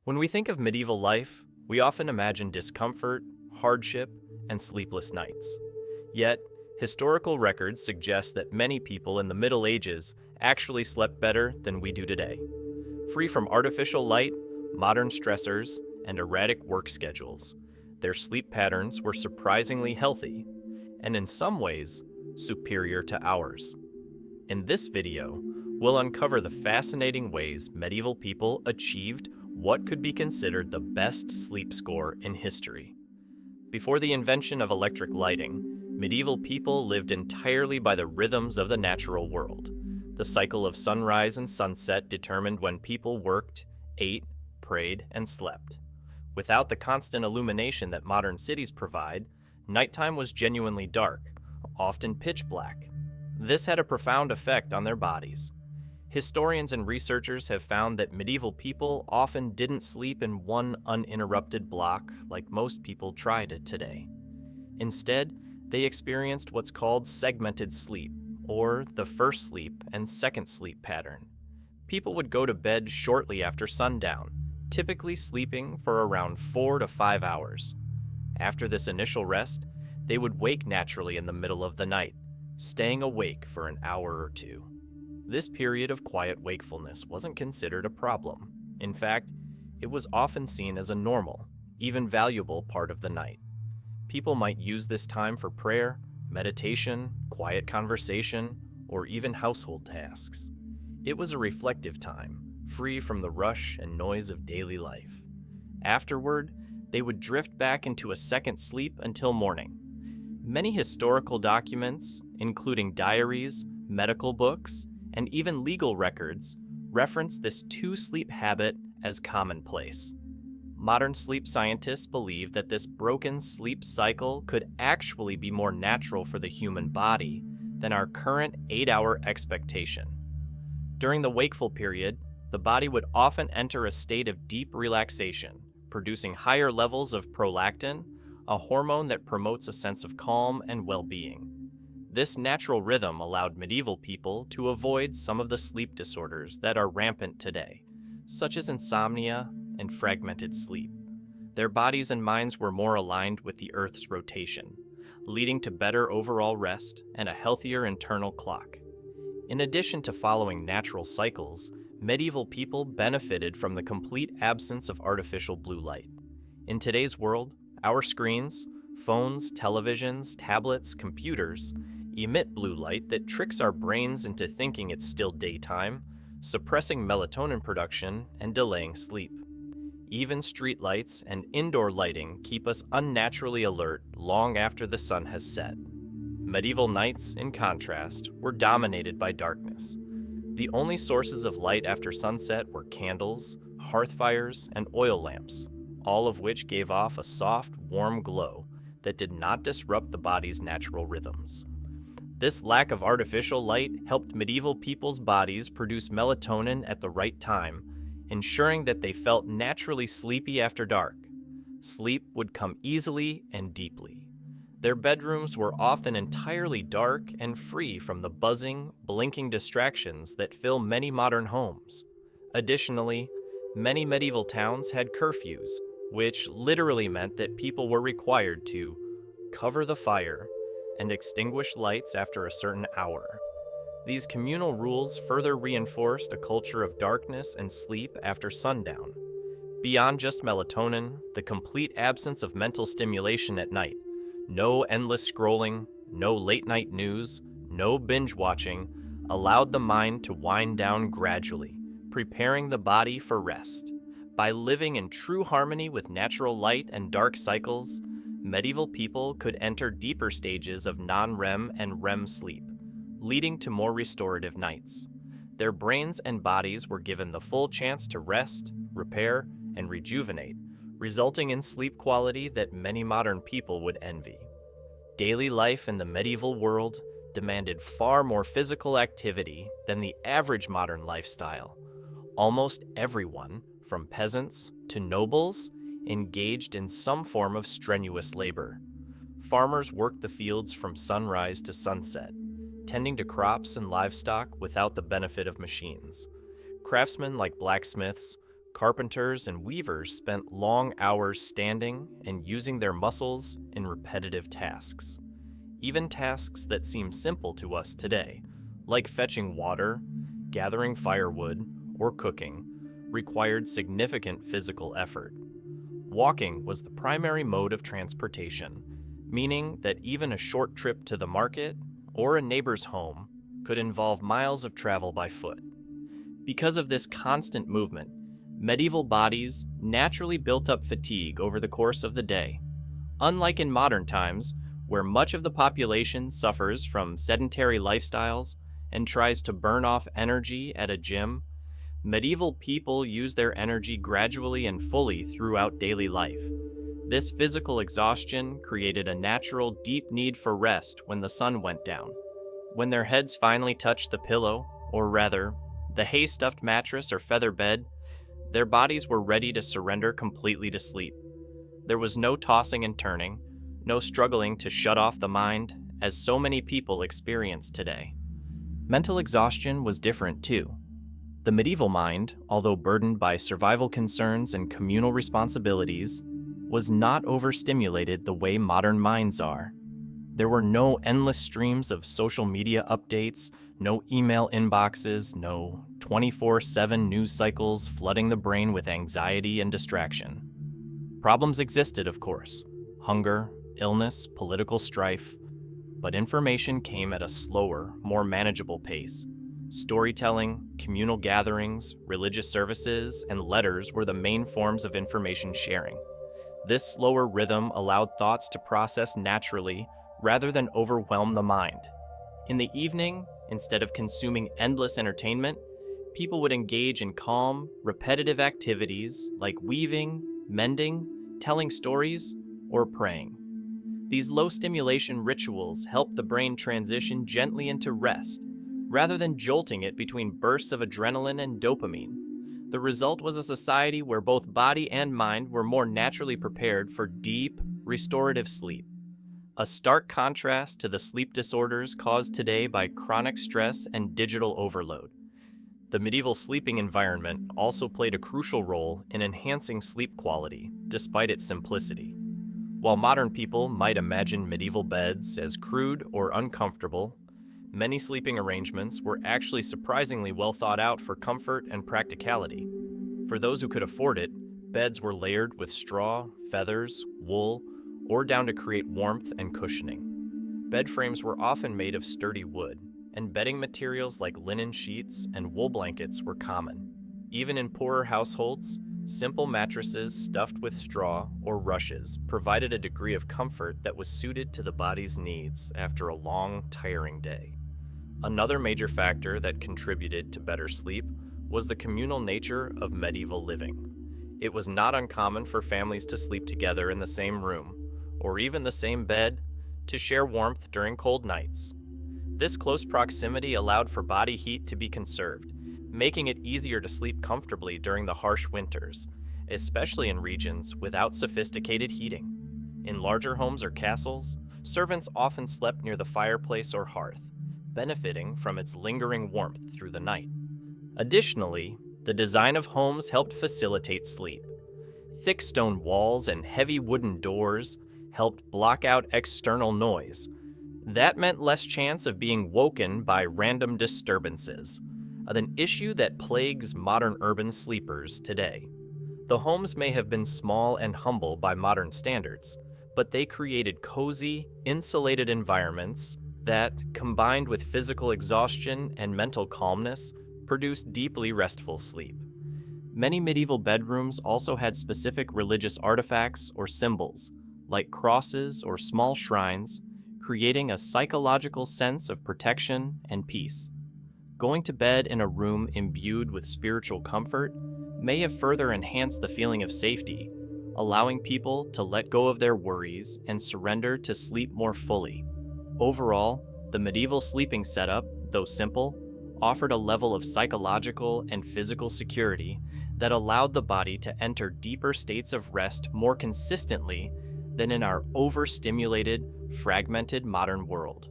When we think of medieval life, we often imagine discomfort, hardship, and sleepless nights. Yet, historical records suggest that many people in the Middle Ages actually slept better than we do today. Free from artificial light, modern stressors, and erratic work schedules, their sleep patterns were surprisingly healthy, and in some ways, superior to ours. In this video, we'll uncover the fascinating ways medieval people achieved what could be considered the best sleep score in history. Before the invention of electric lighting, medieval people lived entirely by the rhythms of the natural world. The cycle of sunrise and sunset determined when people worked, ate, prayed, and slept. Without the constant illumination that modern cities provide, nighttime was genuinely dark, often pitch black. This had a profound effect on their bodies. Historians and researchers have found that medieval people often didn't sleep in one uninterrupted block like most people try to today. Instead, they experienced what's called segmented sleep, or the first sleep and second sleep pattern. People would go to bed shortly after sundown, typically sleeping for around 4 to 5 hours. After this initial rest, they would wake naturally in the middle of the night, staying awake for an hour or two. This period of quiet wakefulness wasn't considered a problem. In fact, it was often seen as a normal, even valuable part of the night. People might use this time for prayer, meditation, quiet conversation, or even household tasks. It was a reflective time, free from the rush and noise of daily life. Afterward, they would drift back into a second sleep until morning. Many historical documents, including diaries, medical books, and even legal records, reference this two-sleep habit as commonplace. Modern sleep scientists believe that this broken sleep cycle could actually be more natural for the human body than our current 8-hour expectation. During the wakeful period, the body would often enter a state of deep relaxation, producing higher levels of prolactin, a hormone that promotes a sense of calm and well-being. This natural rhythm allowed medieval people to avoid some of the sleep disorders that are rampant today, such as insomnia and fragmented sleep. Their bodies and minds were more aligned with the Earth's rotation, leading to better overall rest and a healthier internal clock. In addition to following natural cycles, medieval people benefited from the complete absence of artificial blue light. In today's world, our screens, phones, televisions, tablets, computers, emit blue light that tricks our brains into thinking it's still daytime, suppressing melatonin production and delaying sleep. Even streetlights and indoor lighting keep us unnaturally alert long after the sun has set. Medieval nights, in contrast, were dominated by darkness. The only sources of light after sunset were candles, hearth fires, and oil lamps, all of which gave off a soft, warm glow that did not disrupt the body's natural rhythms. This lack of artificial light helped medieval people's bodies produce melatonin at the right time, ensuring that they felt naturally sleepy after dark. Sleep would come easily and deeply. Their bedrooms were often entirely dark and free from the buzzing, blinking distractions that fill many modern homes. Additionally, many medieval towns had curfews, which literally meant that people were required to cover the fire and extinguish lights after a certain hour. These communal rules further reinforced a culture of darkness and sleep after sundown. Beyond just melatonin, the complete absence of mental stimulation at night, no endless scrolling, no late-night news, no binge-watching, allowed the mind to wind down gradually, preparing the body for rest. By living in true harmony with natural light and dark cycles, medieval people could enter deeper stages of non-REM and REM sleep, leading to more restorative nights. Their brains and bodies were given the full chance to rest, repair, and rejuvenate, resulting in sleep quality that many modern people would envy. Daily life in the medieval world demanded far more physical activity than the average modern lifestyle. Almost everyone, from peasants to nobles, engaged in some form of strenuous labor. Farmers worked the fields from sunrise to sunset, tending to crops and livestock without the benefit of machines. Craftsmen like blacksmiths Carpenters and weavers spent long hours standing and using their muscles in repetitive tasks. Even tasks that seem simple to us today, like fetching water, gathering firewood, or cooking, required significant physical effort. Walking was the primary mode of transportation, meaning that even a short trip to the market or a neighbor's home could involve miles of travel by foot. Because of this constant movement, medieval bodies naturally built up fatigue over the course of the day. Unlike in modern times, where much of the population suffers from sedentary lifestyles and tries to burn off energy at a gym, medieval people use their energy gradually and fully throughout daily life. This physical exhaustion created a natural, deep need for rest when the sun went down. When their heads finally touched the pillow, or rather, the hay-stuffed mattress or feather bed, their bodies were ready to surrender completely to sleep. There was no tossing and turning, no struggling to shut off the mind, as so many people experience today. Mental exhaustion was different too. The medieval mind, although burdened by survival concerns and communal responsibilities, was not overstimulated the way modern minds are. There were no endless streams of social media updates, no email inboxes, no 24/7 news cycles flooding the brain with anxiety and distraction. Problems existed, of course: hunger, illness, political strife, but information came at a slower, more manageable pace. Storytelling, communal gatherings, religious services, and letters were the main forms of information sharing. This slower rhythm allowed thoughts to process naturally rather than overwhelm the mind. In the evening, instead of consuming endless entertainment, people would engage in calm, repetitive activities like weaving, mending, telling stories, or praying. These low-stimulation rituals help the brain transition gently into rest, rather than jolting it between bursts of adrenaline and dopamine. The result was a society where both body and mind were more naturally prepared for deep, restorative sleep. A stark contrast to the sleep disorders caused today by chronic stress and digital overload. The medieval sleeping environment also played a crucial role in enhancing sleep quality, despite its simplicity. While modern people might imagine medieval beds as crude or uncomfortable, many sleeping arrangements were actually surprisingly well thought out for comfort and practicality. For those who could afford it, beds were layered with straw, feathers, wool, or down to create warmth and cushioning. Bed frames were often made of sturdy wood, and bedding materials like linen sheets and wool blankets were common. Even in poorer households, simple mattresses stuffed with straw or rushes provided a degree of comfort that was suited to the body's needs after a long, tiring day. Another major factor that contributed to better sleep was the communal nature of medieval living. It was not uncommon for families to sleep together in the same room, or even the same bed, to share warmth during cold nights. This close proximity allowed for body heat to be conserved, making it easier to sleep comfortably during the harsh winters, especially in regions without sophisticated heating. In larger homes or castles, servants often slept near the fireplace or hearth, benefiting from its lingering warmth through the night. Additionally, the design of homes helped facilitate sleep. Thick stone walls and heavy wooden doors helped block out external noise. That meant less chance of being woken by random disturbances, an issue that plagues modern urban sleepers today. The homes may have been small and humble by modern standards, but they created cozy, insulated environments that, combined with physical exhaustion and mental calmness, produced deeply restful sleep. Many medieval bedrooms also had specific religious artifacts or symbols, like crosses or small shrines, creating a psychological sense of protection and peace. Going to bed in a room imbued with spiritual comfort may have further enhanced the feeling of safety, allowing people to let go of their worries and surrender to sleep more fully. Overall, the medieval sleeping setup, though simple, offered a level of psychological and physical security that allowed the body to enter deeper states of rest more consistently than in our overstimulated, fragmented modern world.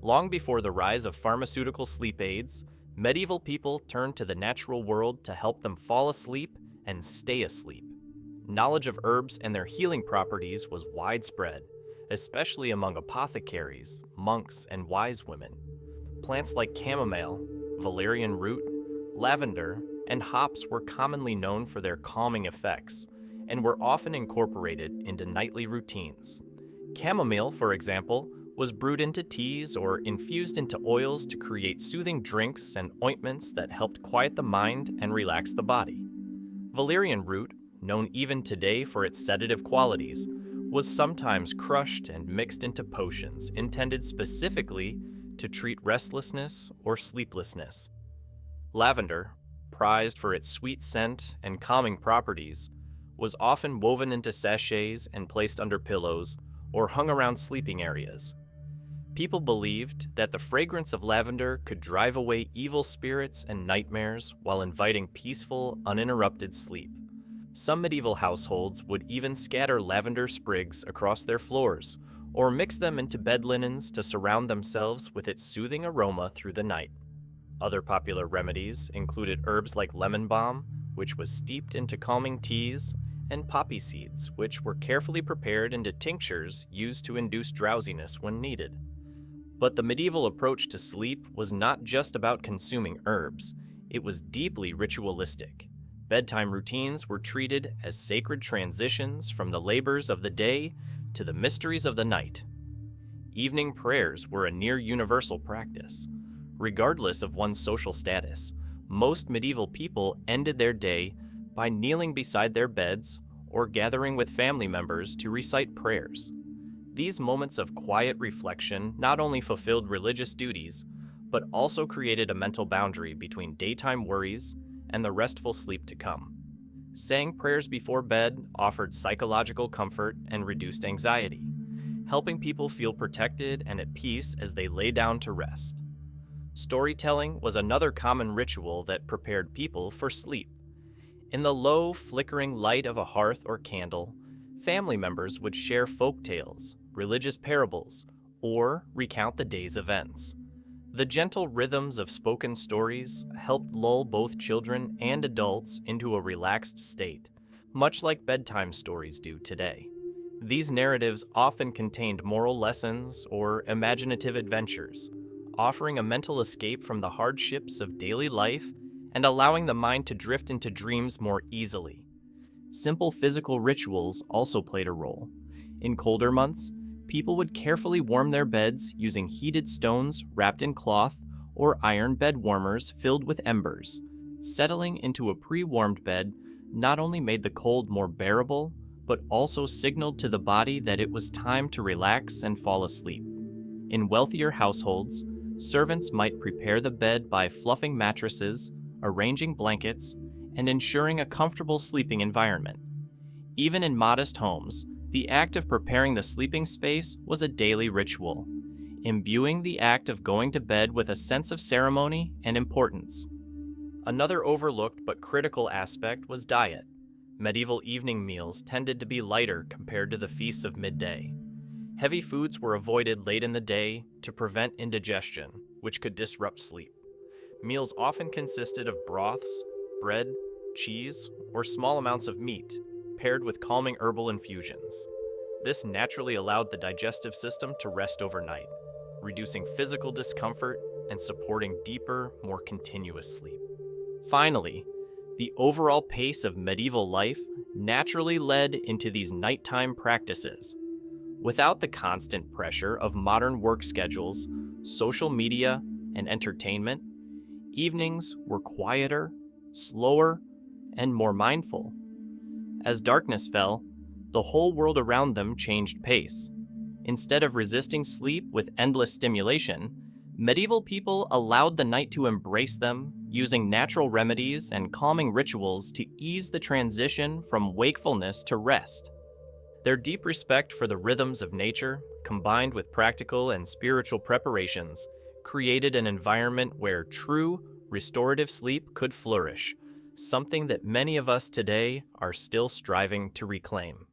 Long before the rise of pharmaceutical sleep aids, medieval people turned to the natural world to help them fall asleep and stay asleep. Knowledge of herbs and their healing properties was widespread, especially among apothecaries, monks, and wise women. Plants like chamomile, valerian root, lavender, and hops were commonly known for their calming effects and were often incorporated into nightly routines. Chamomile, for example, was brewed into teas or infused into oils to create soothing drinks and ointments that helped quiet the mind and relax the body. Valerian root, known even today for its sedative qualities, was sometimes crushed and mixed into potions intended specifically to treat restlessness or sleeplessness. Lavender, prized for its sweet scent and calming properties, was often woven into sachets and placed under pillows or hung around sleeping areas. People believed that the fragrance of lavender could drive away evil spirits and nightmares while inviting peaceful, uninterrupted sleep. Some medieval households would even scatter lavender sprigs across their floors or mix them into bed linens to surround themselves with its soothing aroma through the night. Other popular remedies included herbs like lemon balm, which was steeped into calming teas, and poppy seeds, which were carefully prepared into tinctures used to induce drowsiness when needed. But the medieval approach to sleep was not just about consuming herbs, it was deeply ritualistic. Bedtime routines were treated as sacred transitions from the labors of the day to the mysteries of the night. Evening prayers were a near universal practice. Regardless of one's social status, most medieval people ended their day by kneeling beside their beds or gathering with family members to recite prayers. These moments of quiet reflection not only fulfilled religious duties, but also created a mental boundary between daytime worries and the restful sleep to come. Saying prayers before bed offered psychological comfort and reduced anxiety, helping people feel protected and at peace as they lay down to rest. Storytelling was another common ritual that prepared people for sleep. In the low, flickering light of a hearth or candle, family members would share folk tales, religious parables, or recount the day's events. The gentle rhythms of spoken stories helped lull both children and adults into a relaxed state, much like bedtime stories do today. These narratives often contained moral lessons or imaginative adventures, offering a mental escape from the hardships of daily life and allowing the mind to drift into dreams more easily. Simple physical rituals also played a role. In colder months, people would carefully warm their beds using heated stones wrapped in cloth or iron bed warmers filled with embers. Settling into a pre-warmed bed not only made the cold more bearable, but also signaled to the body that it was time to relax and fall asleep. In wealthier households, servants might prepare the bed by fluffing mattresses, arranging blankets, and ensuring a comfortable sleeping environment. Even in modest homes, the act of preparing the sleeping space was a daily ritual, imbuing the act of going to bed with a sense of ceremony and importance. Another overlooked but critical aspect was diet. Medieval evening meals tended to be lighter compared to the feasts of midday. Heavy foods were avoided late in the day to prevent indigestion, which could disrupt sleep. Meals often consisted of broths, bread, cheese, or small amounts of meat, paired with calming herbal infusions. This naturally allowed the digestive system to rest overnight, reducing physical discomfort and supporting deeper, more continuous sleep. Finally, the overall pace of medieval life naturally led into these nighttime practices. Without the constant pressure of modern work schedules, social media, and entertainment, evenings were quieter, slower, and more mindful. As darkness fell, the whole world around them changed pace. Instead of resisting sleep with endless stimulation, medieval people allowed the night to embrace them, using natural remedies and calming rituals to ease the transition from wakefulness to rest. Their deep respect for the rhythms of nature, combined with practical and spiritual preparations, created an environment where true, restorative sleep could flourish, something that many of us today are still striving to reclaim.